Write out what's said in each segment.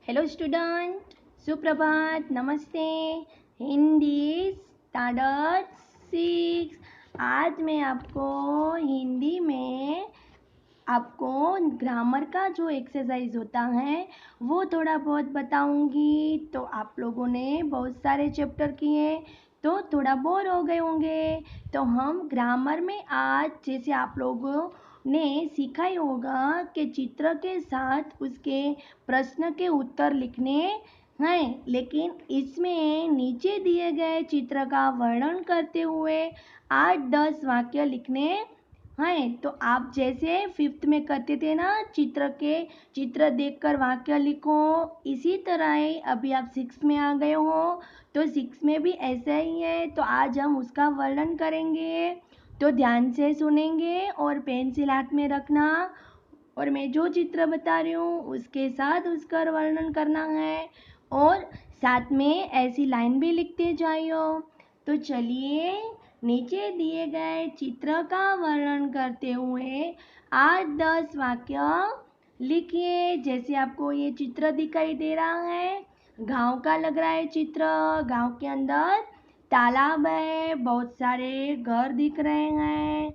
Hello student, सुप्रभात, नमस्ते। Hindi standard 6। आज मैं आपको हिंदी में आपको ग्रामर का जो एक्सरसाइज होता है वो थोड़ा बहुत बताऊंगी। तो आप लोगों ने बहुत सारे चैप्टर किए तो थोड़ा बोर हो गए होंगे। तो हम ग्रामर में आज जैसे आप लोगों ने सीखा ही होगा कि चित्र के साथ उसके प्रश्न के उत्तर लिखने हैं, लेकिन इसमें नीचे दिए गए चित्र का वर्णन करते हुए 8-10 वाक्य लिखने हैं। तो आप जैसे फिफ्थ में करते थे ना, चित्र देखकर वाक्य लिखो, इसी तरह ही अभी आप सिक्स में आ गए हो तो सिक्स में भी ऐसा ही है। तो आज हम उसका वर्णन करेंगे, तो ध्यान से सुनेंगे और पेंसिल हाथ में रखना और मैं जो चित्र बता रही हूँ उसके साथ उसका वर्णन करना है और साथ में ऐसी लाइन भी लिखते जाइयो। तो चलिए नीचे दिए गए चित्र का वर्णन करते हुए 8-10 वाक्य लिखिए। जैसे आपको ये चित्र दिखाई दे रहा है, गांव का लग रहा है चित्र। गांव के अंदर तालाब है, बहुत सारे घर दिख रहे हैं,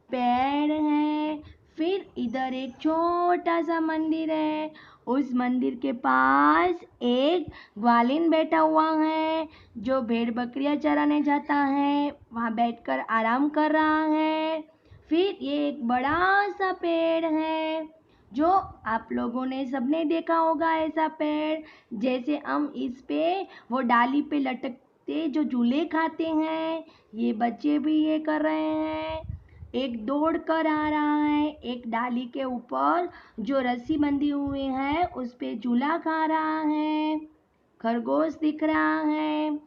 पेड़ हैं, फिर इधर एक छोटा सा मंदिर है। उस मंदिर के पास एक ग्वालिन बैठा हुआ है जो भेड़ बकरियां चराने जाता है, वहाँ बैठकर आराम कर रहा है। फिर ये एक बड़ा सा पेड़ है जो आप लोगों ने सबने देखा होगा, ऐसा पेड़ जैसे हम इस पे वो डाली पे लटकते जो झूले खाते हैं, ये बच्चे भी ये कर रहे हैं। एक दौड़ कर आ रहा है, एक डाली के ऊपर जो रस्सी बंधी हुई है उस पे झूला खा रहा है, खरगोश दिख रहा है।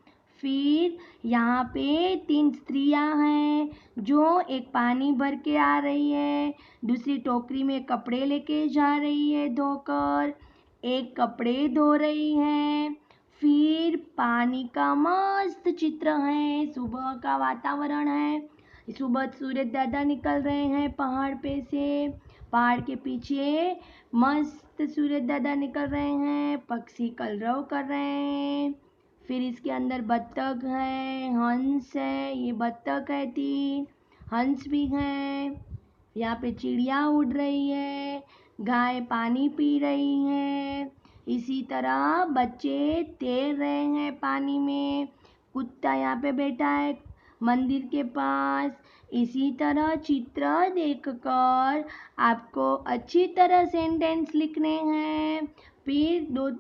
फिर यहाँ पे 3 स्त्रियां हैं जो एक पानी भर के आ रही है, दूसरी टोकरी में कपड़े लेके जा रही है धोकर, एक कपड़े धो रही है। फिर पानी का मस्त चित्र है, सुबह का वातावरण है, सुबह सूरज दादा निकल रहे हैं पहाड़ पे से, पहाड़ के पीछे मस्त सूरज दादा निकल रहे हैं, पक्षी कलरव कर रहे हैं। फिर इसके अंदर बत्तख है, हंस है, ये बत्तख है 3, हंस भी हैं। यहाँ पे चिड़िया उड़ रही है, गाय पानी पी रही है, इसी तरह बच्चे तैर रहे हैं पानी में, कुत्ता यहाँ पे बैठा है मंदिर के पास। इसी तरह चित्र देखकर आपको अच्छी तरह सेंटेंस लिखने हैं। फिर दो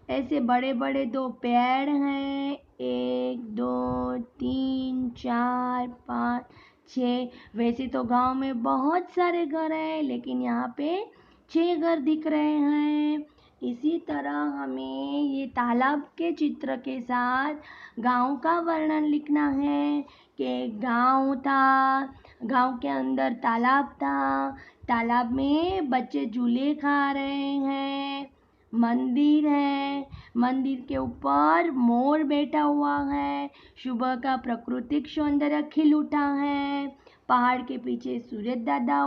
ऐसे बड़े बड़े 2 पेड़ हैं, 1 2 3 4 5 6। वैसे तो गांव में बहुत सारे घर हैं, लेकिन यहाँ पे 6 घर दिख रहे हैं। इसी तरह हमें ये तालाब के चित्र के साथ गांव का वर्णन लिखना है कि गांव था, गांव के अंदर तालाब था, तालाब में बच्चे झूले खा रहे हैं, मंदिर है, मंदिर के ऊपर मोर बैठा हुआ है, सुबह का प्राकृतिक सौंदर्य खिल उठा है, पहाड़ के पीछे सूरज दादा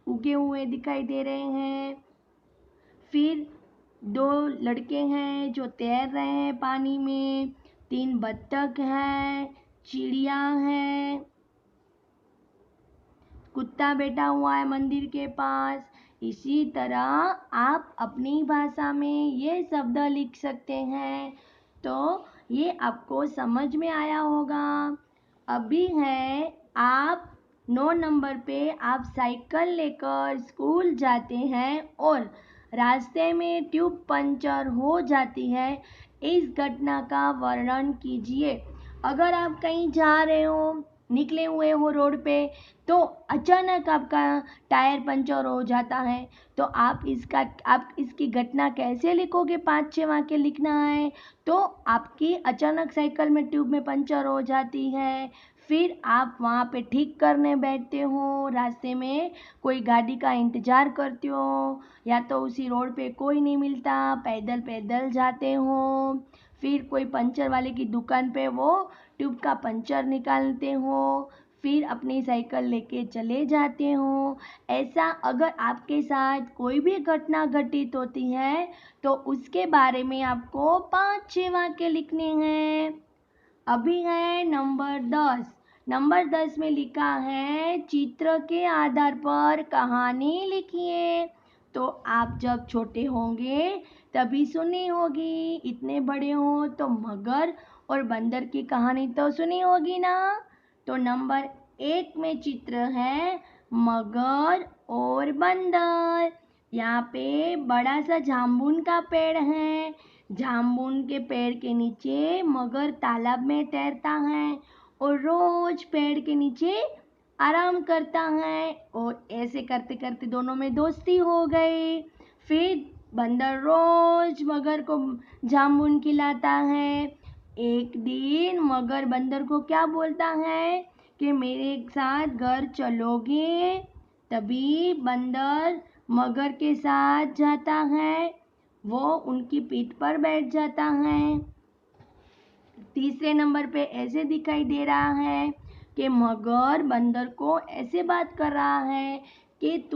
उगे हुए दिखाई दे रहे हैं। फिर 2 लड़के हैं जो तैर रहे हैं पानी में, 3 बत्तख हैं, चिड़िया है, कुत्ता बैठा हुआ है मंदिर के पास। इसी तरह आप अपनी भाषा में ये शब्द लिख सकते हैं। तो ये आपको समझ में आया होगा। अभी है आप 9 नंबर पे आप साइकिल लेकर स्कूल जाते हैं और रास्ते में ट्यूब पंचर हो जाती है। इस घटना का वर्णन कीजिए। अगर आप कहीं जा रहे हो, निकले हुए हो रोड पे, तो अचानक आपका टायर पंचर हो जाता है, तो आप इसकी घटना कैसे लिखोगे? 5-6 वाक्य लिखना है। तो आपकी अचानक साइकिल में ट्यूब में पंचर हो जाती है, फिर आप वहाँ पे ठीक करने बैठते हो, रास्ते में कोई गाड़ी का इंतज़ार करते हो, या तो उसी रोड पे कोई नहीं मिलता, पैदल पैदल जाते हो, फिर कोई पंचर वाले की दुकान पे वो ट्यूब का पंचर निकालते हो, फिर अपनी साइकिल लेके चले जाते हो। ऐसा अगर आपके साथ कोई भी घटना घटित होती है तो उसके बारे में आपको 5-6 वाक्य लिखने हैं। अभी है नंबर 10। नंबर 10 में लिखा है चित्र के आधार पर कहानी लिखिए। तो आप जब छोटे होंगे तभी सुनी होगी, इतने बड़े हो तो मगर और बंदर की कहानी तो सुनी होगी ना। तो नंबर 1 में चित्र है मगर और बंदर। यहाँ पे बड़ा सा जामुन का पेड़ है। जामुन के पेड़ के नीचे मगर तालाब में तैरता है और रोज पेड़ के नीचे आराम करता है, और ऐसे करते करते दोनों में दोस्ती हो गई। फिर बंदर रोज मगर को जामुन खिलाता है। एक दिन मगर बंदर को क्या बोलता है कि मेरे साथ घर चलोगे। तभी बंदर मगर के साथ जाता है, वो उनकी पीठ पर बैठ जाता है। तीसरे नंबर पे ऐसे दिखाई दे रहा है कि मगर बंदर को ऐसे बात कर रहा है कि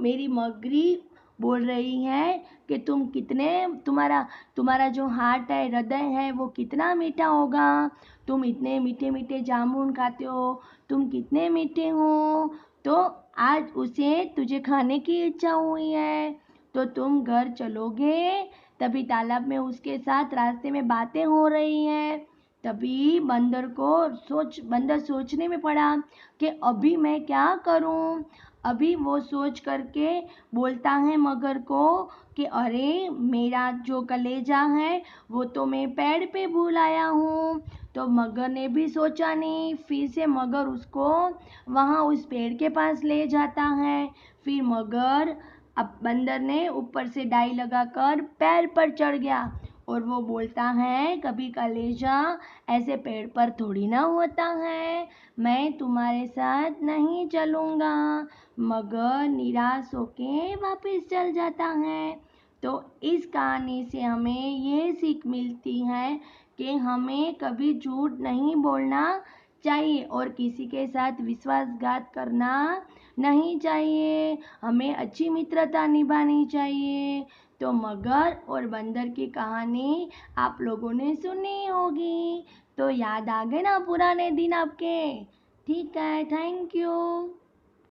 मेरी मगरी बोल रही है कि तुम्हारा जो हार्ट है, हृदय है, वो कितना मीठा होगा। तुम इतने मीठे मीठे जामुन खाते हो, तुम कितने मीठे हो। तो आज उसे तुझे खाने की इच्छा हुई है, तो तुम घर चलोगे। तभी तालाब में उसके साथ रास्ते में बातें हो रही हैं। तभी बंदर सोचने में पड़ा कि अभी मैं क्या करूं। अभी वो सोच करके बोलता है मगर को कि अरे मेरा जो कलेजा है वो तो मैं पेड़ पे भूल आया हूँ। तो मगर ने भी सोचा नहीं, फिर से मगर उसको वहाँ उस पेड़ के पास ले जाता है। फिर मगर अब बंदर ने ऊपर से डाई लगाकर पैर पर चढ़ गया और वो बोलता है कभी कलेजा ऐसे पेड़ पर थोड़ी ना होता है, मैं तुम्हारे साथ नहीं चलूँगा। मगर निराश होके वापस चल जाता है। तो इस कहानी से हमें ये सीख मिलती है कि हमें कभी झूठ नहीं बोलना चाहिए और किसी के साथ विश्वासघात करना नहीं चाहिए। हमें अच्छी मित्रता निभानी चाहिए। तो मगर और बंदर की कहानी आप लोगों ने सुनी होगी, तो याद आ गए ना पुराने दिन आपके। ठीक है, थैंक यू।